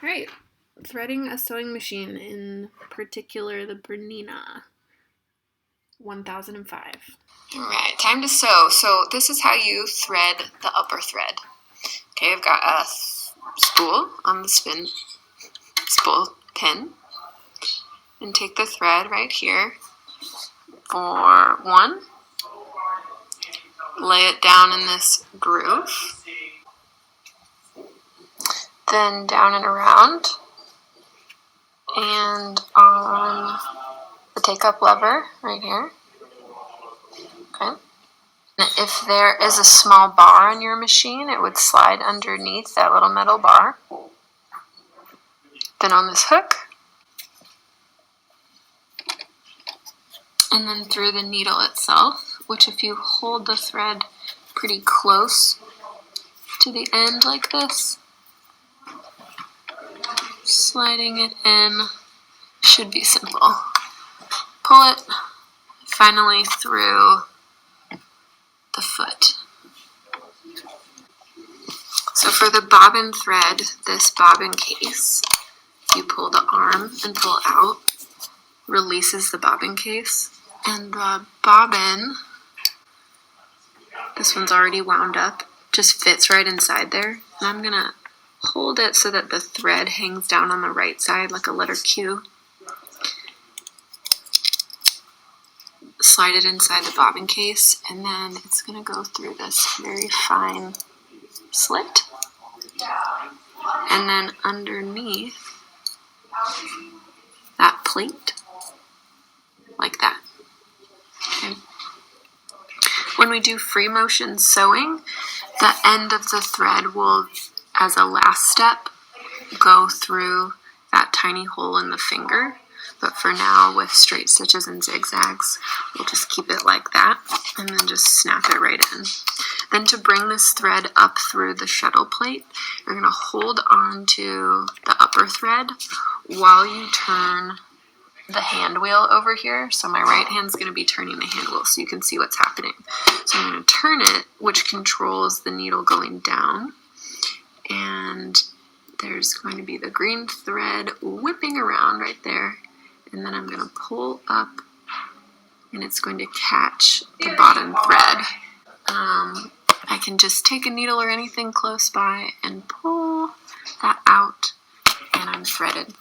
Alright, threading a sewing machine, in particular the Bernina 1005. Alright, time to sew. So this is how you thread the upper thread. Okay, I've got a spool on the spool pin, and take the thread right here for one, lay it down in this groove, then down and around, and on the take-up lever right here. Okay. If there is a small bar on your machine, it would slide underneath that little metal bar. Then on this hook, and then through the needle itself, which if you hold the thread pretty close to the end like this, sliding it in should be simple. Pull it finally through the foot. So for the bobbin thread, this bobbin case, you pull the arm and pull out, releases the bobbin case, and the bobbin, this one's already wound up, just fits right inside there. And I'm gonna hold it so that the thread hangs down on the right side like a letter Q. Slide it inside the bobbin case, and then it's going to go through this very fine slit, and then underneath that plate, like that. Okay. When we do free motion sewing, the end of the thread will, as a last step, go through that tiny hole in the finger. But for now, with straight stitches and zigzags, we'll just keep it like that, and then just snap it right in. Then to bring this thread up through the shuttle plate, you're going to hold on to the upper thread while you turn the hand wheel over here. So my right hand's going to be turning the hand wheel so you can see what's happening. So I'm going to turn it, which controls the needle going down, and there's going to be the green thread whipping around right there. And then I'm going to pull up, and it's going to catch the bottom thread. I can just take a needle or anything close by and pull that out, and I'm threaded.